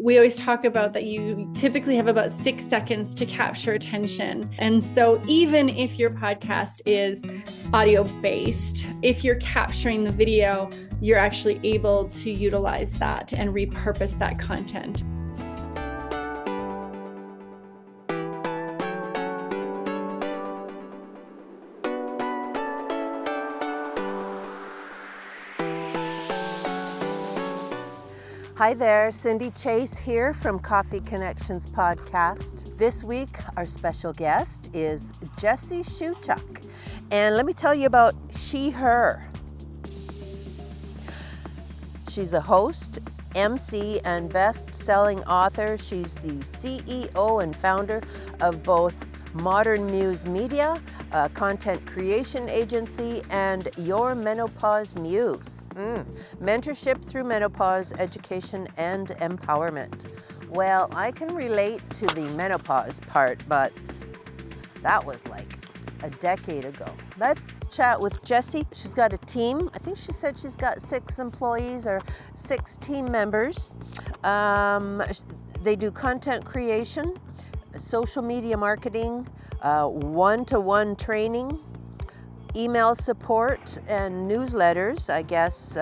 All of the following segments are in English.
we always talk about that you typically have about 6 seconds to capture attention. And so even if your podcast is audio based, if you're capturing the video, you're actually able to utilize that and repurpose that content. Hi there, Cindy Chase here from Coffee Connections podcast. This week, our special guest is Jessie Schewchuk. And let me tell you about she, her. She's a host, MC, and best-selling author. She's the CEO and founder of both Modern Muse Media, a content creation agency, and Your Menopause Muse. Mentorship through menopause, education, and empowerment. Well, I can relate to the menopause part, but that was like a decade ago. Let's chat with Jessie. She's got a team. I think she said she's got 6 employees or 6 team members. They do content creation, social media marketing, one-to-one training, email support, and newsletters. I guess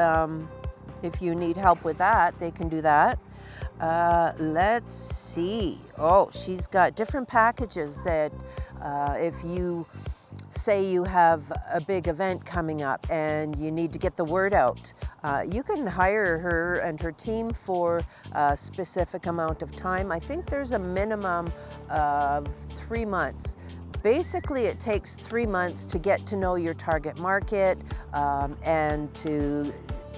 if you need help with that, they can do that. Let's see. Oh, she's got different packages that if you say you have a big event coming up and you need to get the word out, you can hire her and her team for a specific amount of time. I think there's a minimum of 3 months. Basically, it takes 3 months to get to know your target market and to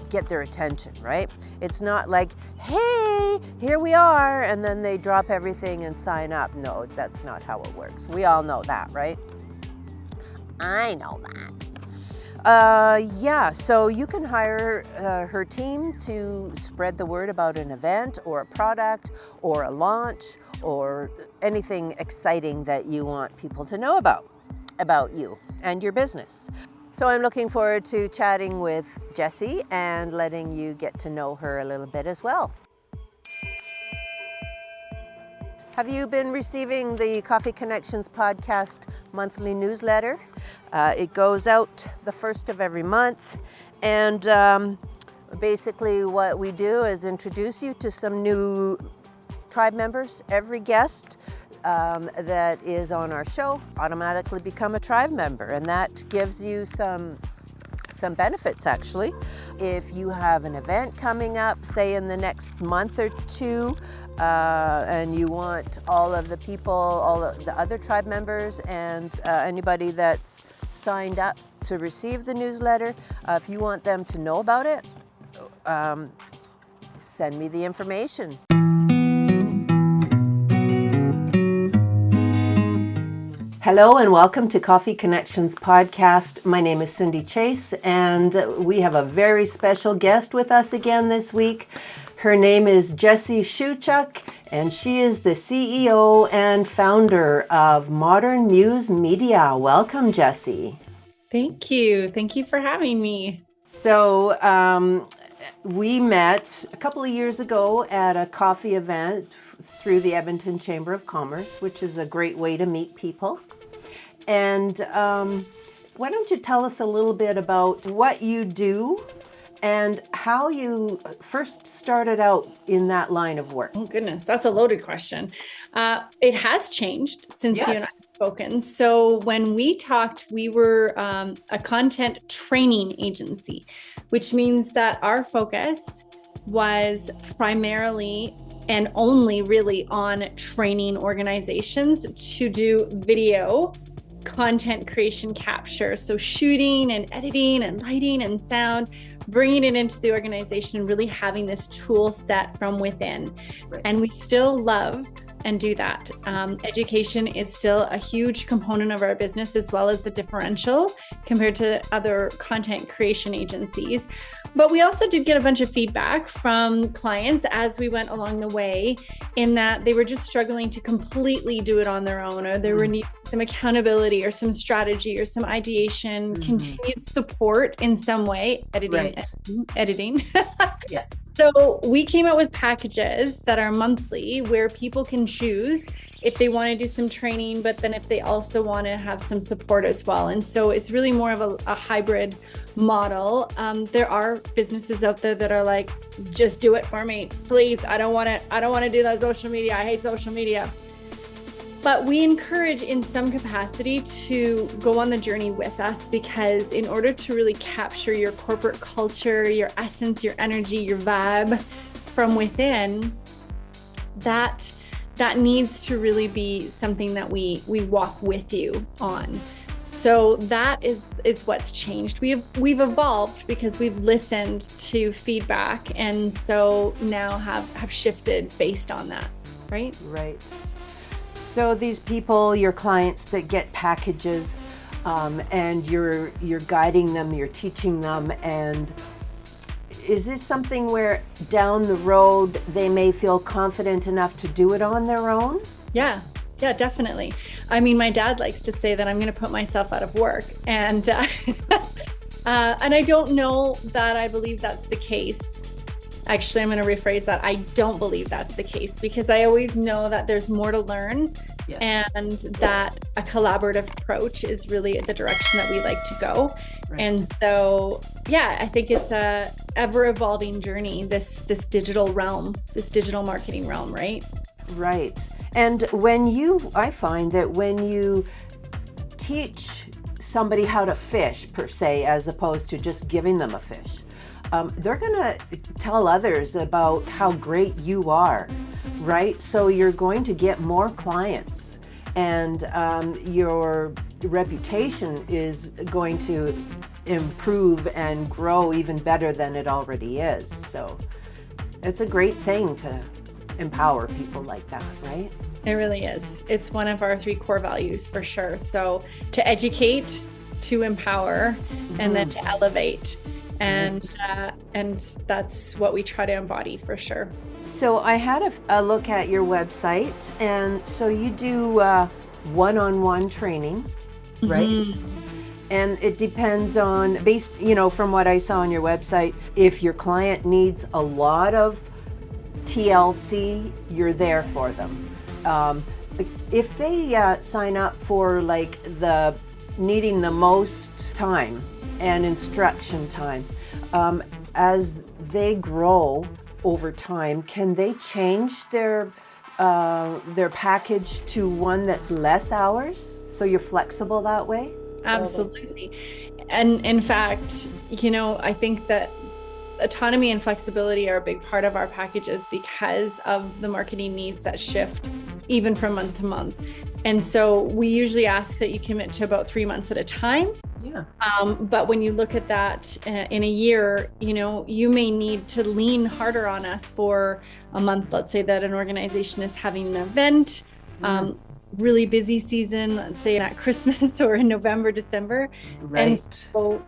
get their attention, right? It's not like, hey, here we are, and then they drop everything and sign up. No, that's not how it works. We all know that, right? I know that. Yeah, so you can hire her team to spread the word about an event or a product or a launch or anything exciting that you want people to know about you and your business. So I'm looking forward to chatting with Jessie and letting you get to know her a little bit as well. Have you been receiving the Coffee Connections podcast monthly newsletter? It goes out the first of every month, and basically what we do is introduce you to some new tribe members. Every guest that is on our show automatically become a tribe member, and that gives you some benefits actually. If you have an event coming up, say in the next month or two, and you want all of the people, all of the other tribe members and anybody that's signed up to receive the newsletter, if you want them to know about it, send me the information. Hello and welcome to Coffee Connections podcast. My name is Cindy Chase, and we have a very special guest with us again this week. Her name is Jessie Schewchuk, and she is the CEO and founder of Modern Muse Media. Welcome, Jessie. Thank you. Thank you for having me. So we met a couple of years ago at a coffee event through the Edmonton Chamber of Commerce, which is a great way to meet people. And why don't you tell us a little bit about what you do and how you first started out in that line of work? Oh goodness, that's a loaded question. It has changed since you and I have spoken. So when we talked, we were a content training agency, which means that our focus was primarily and only really on training organizations to do video content creation capture. So shooting and editing and lighting and sound, bringing it into the organization and really having this tool set from within. Right. And we still love and do that. Education is still a huge component of our business, as well as the differential compared to other content creation agencies. But we also did get a bunch of feedback from clients as we went along the way, in that they were just struggling to completely do it on their own, or they were needing some accountability or some strategy or some ideation, continued support in some way, editing. Yes. So we came up with packages that are monthly, where people can choose if they want to do some training, but then if they also want to have some support as well. And so it's really more of a hybrid model. There are businesses out there that are like, just do it for me, please. I don't want to do that social media. I hate social media. But we encourage in some capacity to go on the journey with us, because in order to really capture your corporate culture, your essence, your energy, your vibe from within, that needs to really be something that we walk with you on. So that is what's changed. We've evolved because we've listened to feedback, and so now have shifted based on that, right? Right. So these people, your clients that get packages, and you're guiding them, you're teaching them, and is this something where down the road they may feel confident enough to do it on their own? Yeah, definitely. I mean, my dad likes to say that I'm going to put myself out of work, and and I don't know that I believe that's the case. Actually, I'm going to rephrase that. I don't believe that's the case, because I always know that there's more to learn. Yes. And that a collaborative approach is really the direction that we like to go. Right. And so, yeah, I think it's a ever evolving journey, this digital realm, this digital marketing realm, right? Right. And I find that when you teach somebody how to fish, per se, as opposed to just giving them a fish, they're going to tell others about how great you are, right? So you're going to get more clients, and your reputation is going to improve and grow even better than it already is. So it's a great thing to empower people like that, right? It really is. It's one of our 3 core values for sure. So to educate, to empower, and then to elevate. And that's what we try to embody for sure. So I had a look at your website, and so you do one-on-one training, right? And it depends on, from what I saw on your website, if your client needs a lot of TLC, you're there for them. If they sign up for needing the most time and instruction time, as they grow over time, can they change their package to one that's less hours, so you're flexible that way? Absolutely. And in fact, I think that autonomy and flexibility are a big part of our packages because of the marketing needs that shift even from month to month. And so we usually ask that you commit to about 3 months at a time. Yeah. But when you look at that in a year, you may need to lean harder on us for a month. Let's say that an organization is having an event, really busy season, let's say at Christmas or in November, December. Right. And so,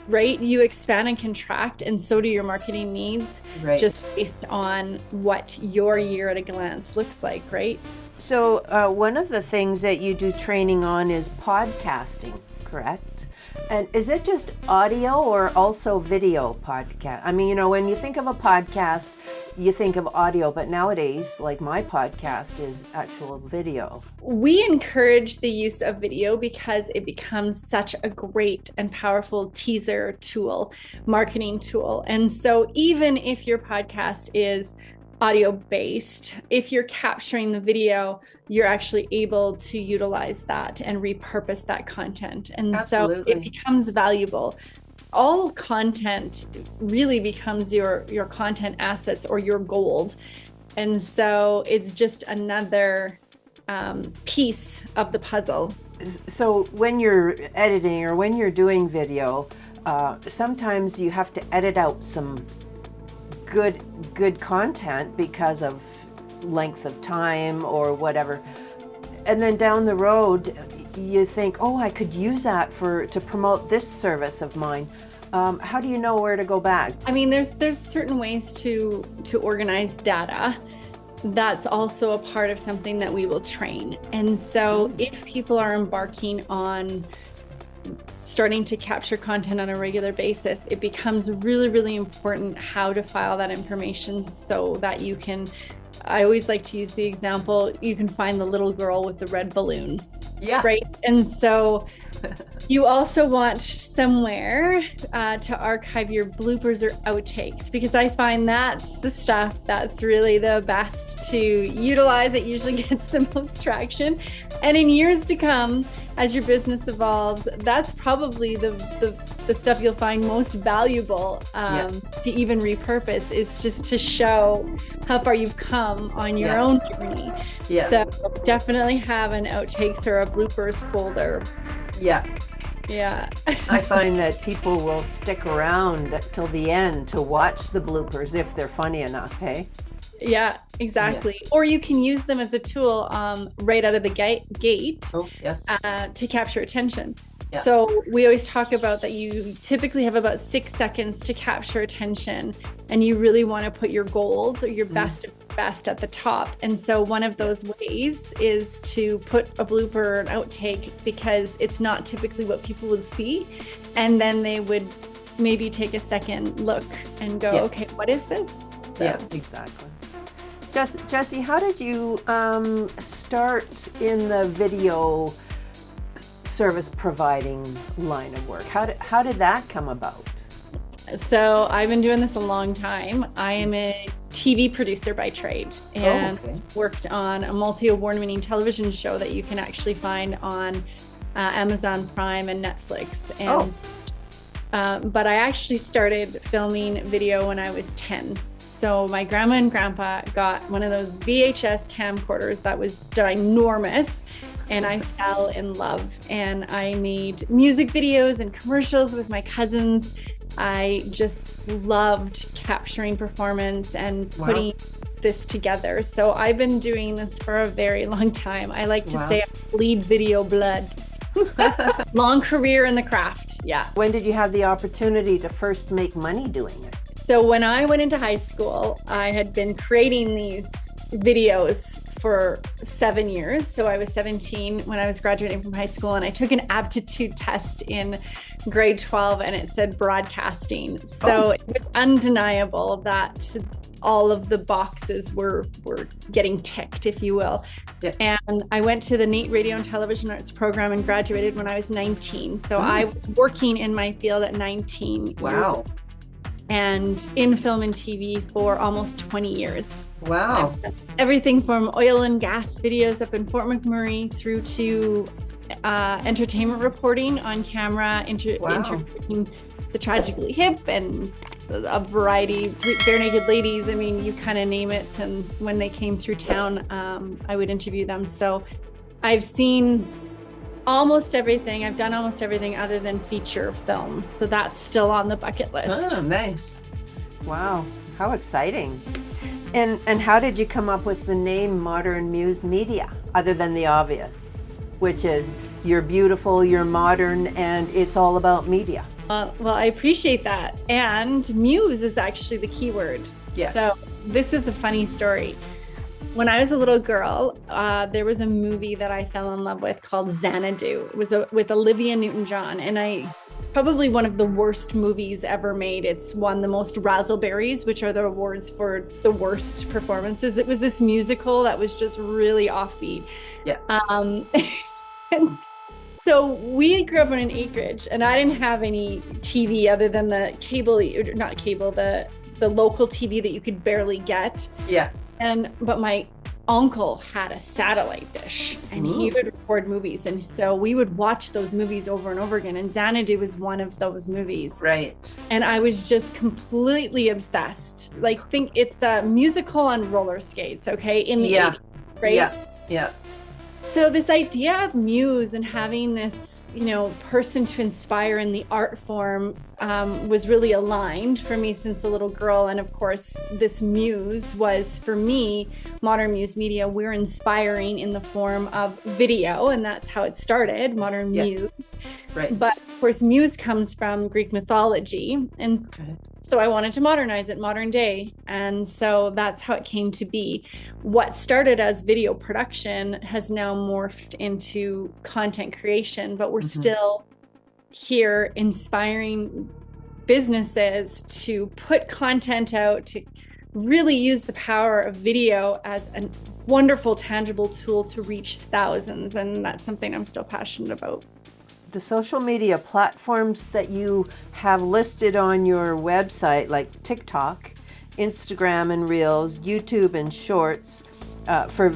you expand and contract, and so do your marketing needs, just based on what your year at a glance looks like, right? So one of the things that you do training on is podcasting, correct? And is it just audio or also video podcast? I mean, when you think of a podcast, you think of audio, but nowadays, like my podcast is actual video. We encourage the use of video because it becomes such a great and powerful teaser tool, marketing tool. And so even if your podcast is audio based, if you're capturing the video, you're actually able to utilize that and repurpose that content. And Absolutely. So it becomes valuable. All content really becomes your content assets or your gold. And so it's just another piece of the puzzle. So when you're editing or when you're doing video, sometimes you have to edit out some good content because of length of time or whatever. And then down the road, you think, oh, I could use that to promote this service of mine. How do you know where to go back? I mean, there's certain ways to organize data. That's also a part of something that we will train. And so if people are embarking on starting to capture content on a regular basis, it becomes really, really important how to file that information so that you can, I always like to use the example, you can find the little girl with the red balloon. Yeah. Right. And so you also want somewhere to archive your bloopers or outtakes, because I find that's the stuff that's really the best to utilize. It usually gets the most traction. And in years to come, as your business evolves, that's probably the stuff you'll find most valuable to even repurpose, is just to show how far you've come on your own journey. Yeah. So definitely have an outtakes or a bloopers folder. Yeah. Yeah. I find that people will stick around till the end to watch the bloopers if they're funny enough, hey? Yeah, exactly. Yeah. Or you can use them as a tool right out of the gate to capture attention. Yeah. So we always talk about that you typically have about 6 seconds to capture attention, and you really want to put your goals or your best at the top. And so one of those ways is to put a blooper or an outtake, because it's not typically what people would see. And then they would maybe take a second look and go, okay, what is this? So. Yeah, exactly. Jessie, how did you start in the video service providing line of work? How did that come about? So I've been doing this a long time. I am a TV producer by trade, and worked on a multi-award-winning television show that you can actually find on Amazon Prime and Netflix. And but I actually started filming video when I was 10. So my grandma and grandpa got one of those VHS camcorders that was ginormous, and I fell in love. And I made music videos and commercials with my cousins. I just loved capturing performance and putting this together. So I've been doing this for a very long time. I like to say I bleed video blood. Long career in the craft. Yeah. When did you have the opportunity to first make money doing it? So when I went into high school, I had been creating these videos for 7 years. So I was 17 when I was graduating from high school, and I took an aptitude test in grade 12, and it said broadcasting. So it was undeniable that all of the boxes were getting ticked, if you will. Yeah. And I went to the NAIT Radio and Television Arts program and graduated when I was 19. So I was working in my field at 19 years old, and in film and TV for almost 20 years. Wow. Everything from oil and gas videos up in Fort McMurray through to entertainment reporting on camera, interviewing the Tragically Hip and a variety, Bare Naked Ladies. I mean, you kind of name it. And when they came through town, I would interview them. So I've seen almost everything. I've done almost everything other than feature film. So that's still on the bucket list. Oh, nice. Wow. How exciting. And how did you come up with the name Modern Muse Media, other than the obvious, which is you're beautiful, you're modern, and it's all about media? Well, I appreciate that. And Muse is actually the key word. Yes. So this is a funny story. When I was a little girl, there was a movie that I fell in love with called Xanadu. It was with Olivia Newton-John, and probably one of the worst movies ever made. It's won the most Razzleberries, which are the awards for the worst performances. It was this musical that was just really offbeat. Yeah. And so we grew up in an acreage, and I didn't have any TV other than the local TV that you could barely get. Yeah. But my uncle had a satellite dish, and he would record movies, and so we would watch those movies over and over again, and Xanadu was one of those movies. Right. And I was just completely obsessed. Like, think it's a musical on roller skates, okay, in the 80s, right? Yeah. So this idea of Muse and having this person to inspire in the art form was really aligned for me since a little girl. And of course, this Muse was, for me, Modern Muse Media. We're inspiring in the form of video, and that's how it started, Modern Muse. Right. But of course, Muse comes from Greek mythology. And so I wanted to modernize it, modern day. And so that's how it came to be. What started as video production has now morphed into content creation, but we're still here inspiring businesses to put content out, to really use the power of video as a wonderful, tangible tool to reach thousands. And that's something I'm still passionate about. The social media platforms that you have listed on your website, like TikTok, Instagram and Reels, YouTube and Shorts, for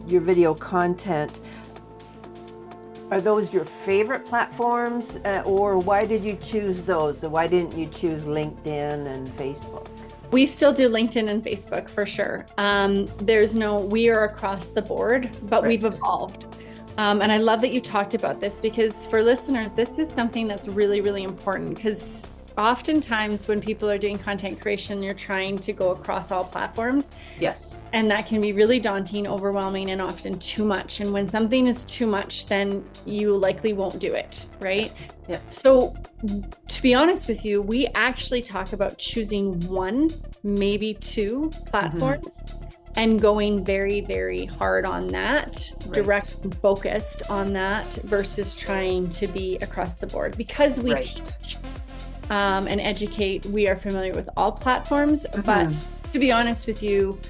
your video content, are those your favorite platforms, or why did you choose those? Why didn't you choose LinkedIn and Facebook? We still do LinkedIn and Facebook for sure. We are across the board, but we've evolved. And I love that you talked about this, because for listeners, this is something that's really, really important, because oftentimes when people are doing content creation, you're trying to go across all platforms. Yes. And that can be really daunting, overwhelming, and often too much. And when something is too much, then you likely won't do it, right? Yeah. So to be honest with you, we actually talk about choosing one, maybe two platforms. And going very, very hard on that, direct and focused on that, versus trying to be across the board. Because we teach and educate, we are familiar with all platforms. But to be honest with you,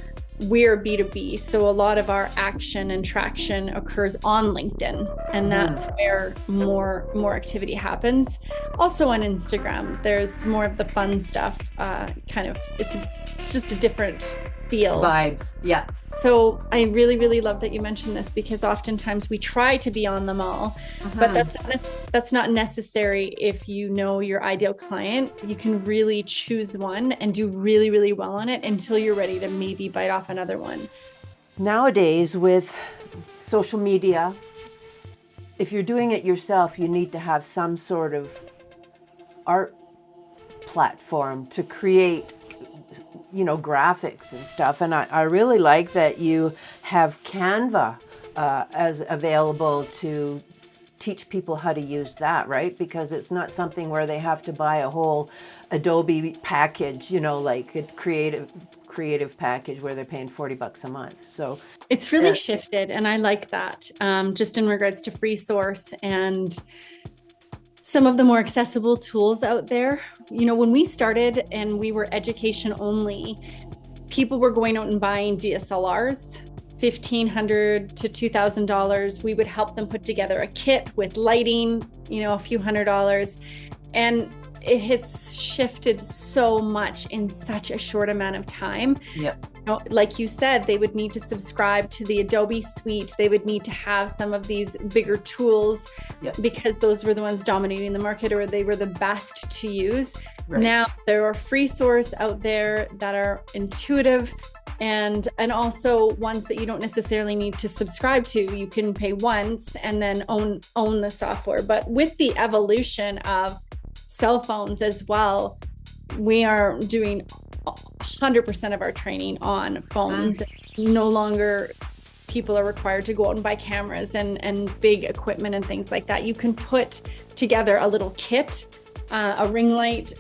we're B2B. So a lot of our action and traction occurs on LinkedIn. And that's where more activity happens. Also on Instagram, there's more of the fun stuff. It's just a different feel. Vibe. Yeah. So I really, really love that you mentioned this, because oftentimes we try to be on them all, but that's not necessary. If you know your ideal client, you can really choose one and do really, really well on it until you're ready to maybe bite off another one. Nowadays with social media, if you're doing it yourself, you need to have some sort of art platform to create graphics and stuff. And I really like that you have Canva as available to teach people how to use that, right? Because it's not something where they have to buy a whole Adobe package, like a creative package where they're paying $40 a month. So it's really shifted, and I like that. Just in regards to free source and some of the more accessible tools out there. When we started and we were education only, people were going out and buying DSLRs, $1,500 to $2,000. We would help them put together a kit with lighting, a few $100s. And it has shifted so much in such a short amount of time. Yep. Like you said, they would need to subscribe to the Adobe suite. They would need to have some of these bigger tools because those were the ones dominating the market, or they were the best to use. Right. Now there are free source out there that are intuitive, and also ones that you don't necessarily need to subscribe to. You can pay once and then own the software. But with the evolution of cell phones as well, we are doing 100% of our training on phones. No longer people are required to go out and buy cameras and big equipment and things like that. You can put together a little kit, a ring light,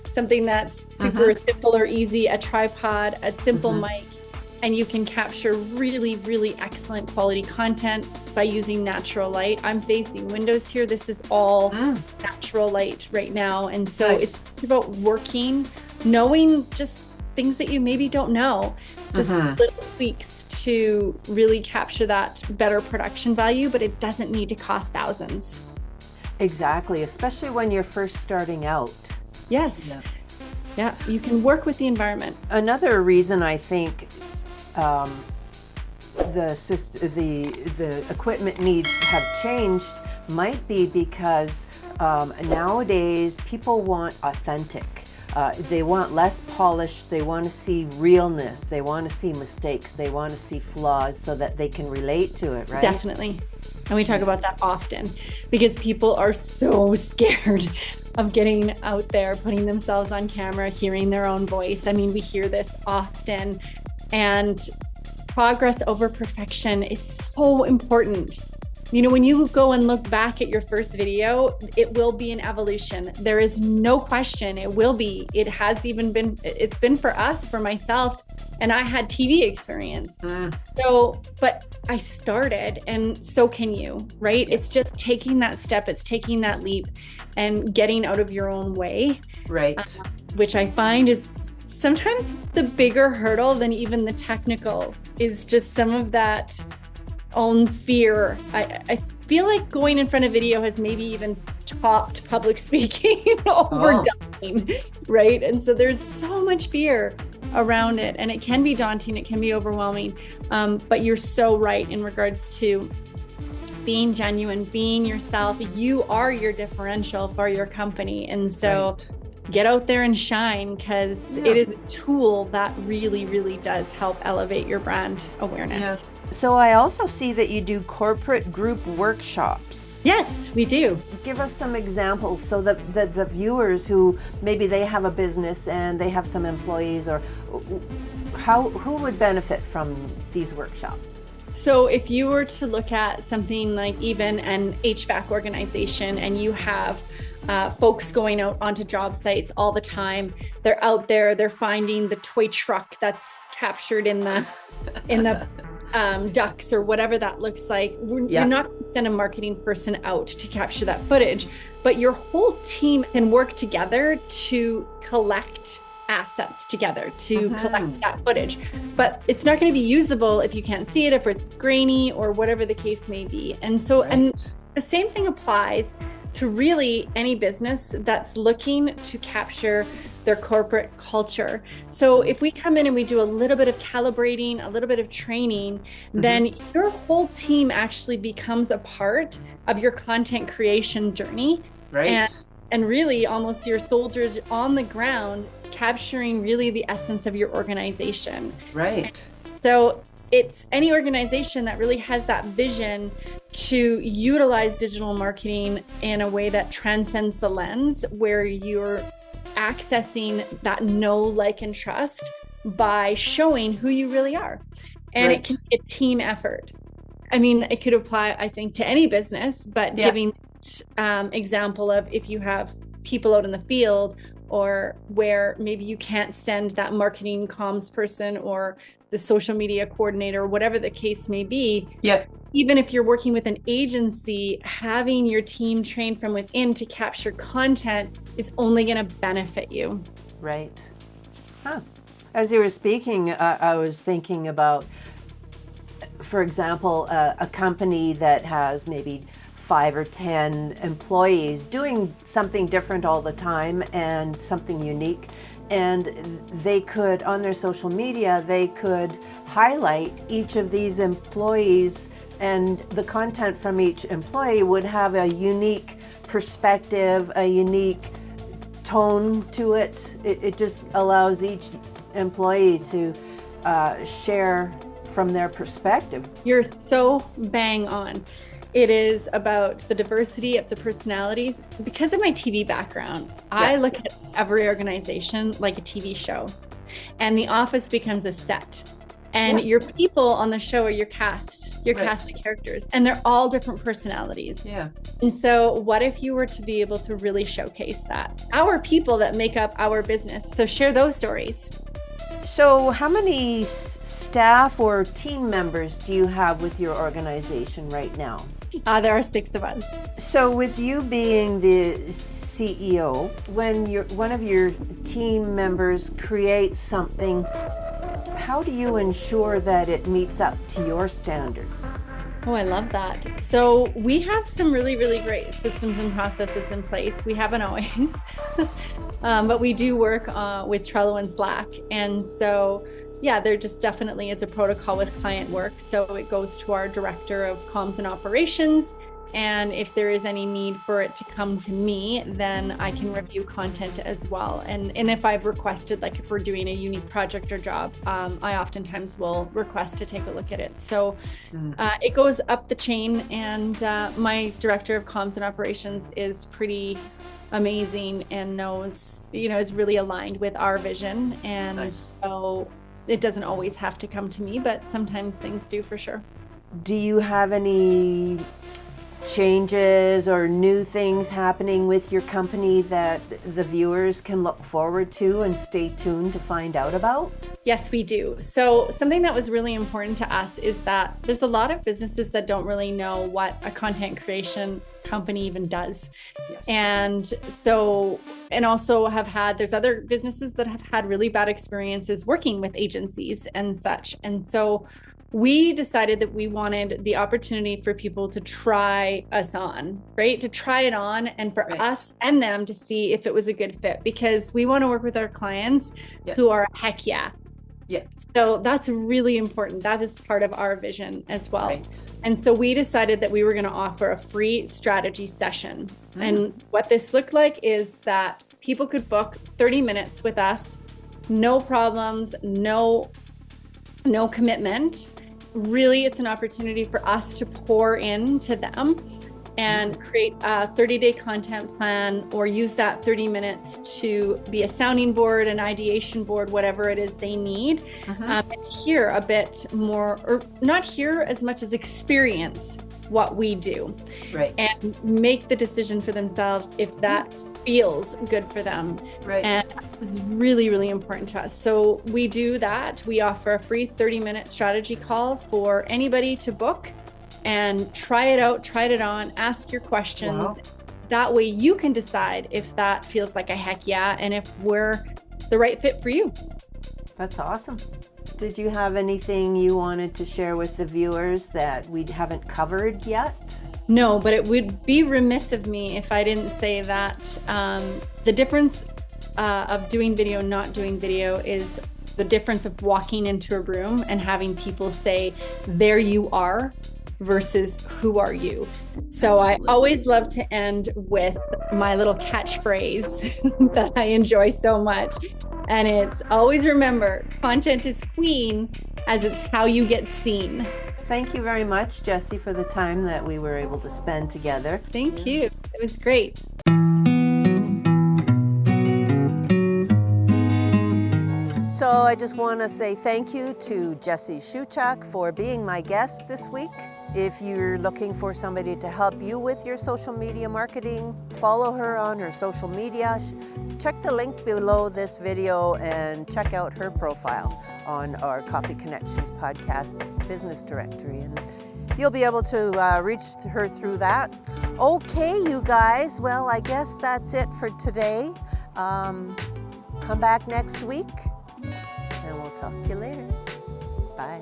something that's super simple or easy, a tripod, a simple mic, and you can capture really, really excellent quality content by using natural light. I'm facing windows here. This is all natural light right now. And so it's about knowing just things that you maybe don't know, just little tweaks to really capture that better production value, but it doesn't need to cost thousands. Exactly, especially when you're first starting out. Yes. Yeah, you can work with the environment. Another reason I think the equipment needs have changed might be because nowadays people want authentic. They want less polish. They want to see realness. They want to see mistakes. They want to see flaws so that they can relate to it, right? Definitely. And we talk about that often because people are so scared of getting out there, putting themselves on camera, hearing their own voice. I mean, we hear this often, and progress over perfection is so important. You know, when you go and look back at your first video, it will be an evolution. There is no question it will be. It has even been, it's been for us, for myself, and I had TV experience. So, but I started, and so can you, right? It's just taking that step, it's taking that leap and getting out of your own way. Right. Which I find is sometimes the bigger hurdle than even the technical, is just some of that own fear. I feel like going in front of video has maybe even topped public speaking over dying, right? And so there's so much fear around it, and it can be daunting, it can be overwhelming, but you're so right in regards to being genuine, being yourself. You are your differential for your company, and so get out there and shine, because it is a tool that really, really does help elevate your brand awareness. So I also see that you do corporate group workshops. Yes, we do. Give us some examples so that the viewers who maybe they have a business and they have some employees, or who would benefit from these workshops? So if you were to look at something like even an HVAC organization, and you have folks going out onto job sites all the time, they're out there, they're finding the toy truck that's captured in the ducks or whatever that looks like. You're not going to send a marketing person out to capture that footage, but your whole team can work together to collect assets together to collect that footage. But it's not going to be usable if you can't see it, if it's grainy or whatever the case may be. And so, and the same thing applies to really any business that's looking to capture their corporate culture. So if we come in and we do a little bit of calibrating, a little bit of training, then your whole team actually becomes a part of your content creation journey. And really almost your soldiers on the ground, capturing really the essence of your organization. So it's any organization that really has that vision to utilize digital marketing in a way that transcends the lens, where you're accessing that know, like, and trust by showing who you really are. And it can be a team effort. I mean, it could apply, I think, to any business, but giving example of if you have people out in the field, or where maybe you can't send that marketing comms person or the social media coordinator, or whatever the case may be. Even if you're working with an agency, having your team trained from within to capture content is only going to benefit you. As you were speaking, I was thinking about, for example, a company that has maybe 5 or 10 employees doing something different all the time and something unique. And they could, on their social media, they could highlight each of these employees, and the content from each employee would have a unique perspective, a unique tone to it. It just allows each employee to share from their perspective. You're so bang on. It is about the diversity of the personalities. Because of my TV background, I look at every organization like a TV show, and the office becomes a set. And your people on the show are your cast of characters, and they're all different personalities. And so what if you were to be able to really showcase that? Our people that make up our business. So share those stories. So how many staff or team members do you have with your organization right now? There are 6 of us. So with you being the CEO, when one of your team members creates something, how do you ensure that it meets up to your standards? Oh, I love that. So we have some really, really great systems and processes in place. We haven't always, but we do work with Trello and Slack. And so, there just definitely is a protocol with client work. So it goes to our director of comms and operations. And if there is any need for it to come to me, then I can review content as well. And if I've requested, like if we're doing a unique project or job, I oftentimes will request to take a look at it. So it goes up the chain, and my director of comms and operations is pretty amazing and knows, is really aligned with our vision. And so it doesn't always have to come to me, but sometimes things do for sure. Do you have any changes or new things happening with your company that the viewers can look forward to and stay tuned to find out about? Yes, we do. So something that was really important to us is that there's a lot of businesses that don't really know what a content creation company even does. Yes. And also there's other businesses that have had really bad experiences working with agencies and such. And so we decided that we wanted the opportunity for people to try us on, right? To try it on, and for us and them to see if it was a good fit, because we want to work with our clients who are heck yeah. Yeah. So that's really important. That is part of our vision as well. Right. And so we decided that we were going to offer a free strategy session. And what this looked like is that people could book 30 minutes with us, no problems, no commitment. Really, it's an opportunity for us to pour into them and create a 30-day content plan, or use that 30 minutes to be a sounding board, an ideation board, whatever it is they need, and hear a bit more, or not hear as much as experience what we do, and make the decision for themselves if that feels good for them. And it's really, really important to us. So we do that. We offer a free 30-minute strategy call for anybody to book and try it out, try it on, ask your questions. Wow. That way you can decide if that feels like a heck yeah, and if we're the right fit for you. That's awesome. Did you have anything you wanted to share with the viewers that we haven't covered yet? No, but it would be remiss of me if I didn't say that the difference of doing video and not doing video is the difference of walking into a room and having people say, "There you are," versus "Who are you?" So absolutely. I always love to end with my little catchphrase that I enjoy so much. And it's always remember, content is queen as it's how you get seen. Thank you very much, Jessie, for the time that we were able to spend together. Thank you. It was great. So I just want to say thank you to Jessie Schewchuk for being my guest this week. If you're looking for somebody to help you with your social media marketing, follow her on her social media. Check the link below this video and check out her profile on our Coffee Connections podcast business directory. And you'll be able to reach her through that. Okay, you guys. Well, I guess that's it for today. Come back next week and we'll talk to you later. Bye.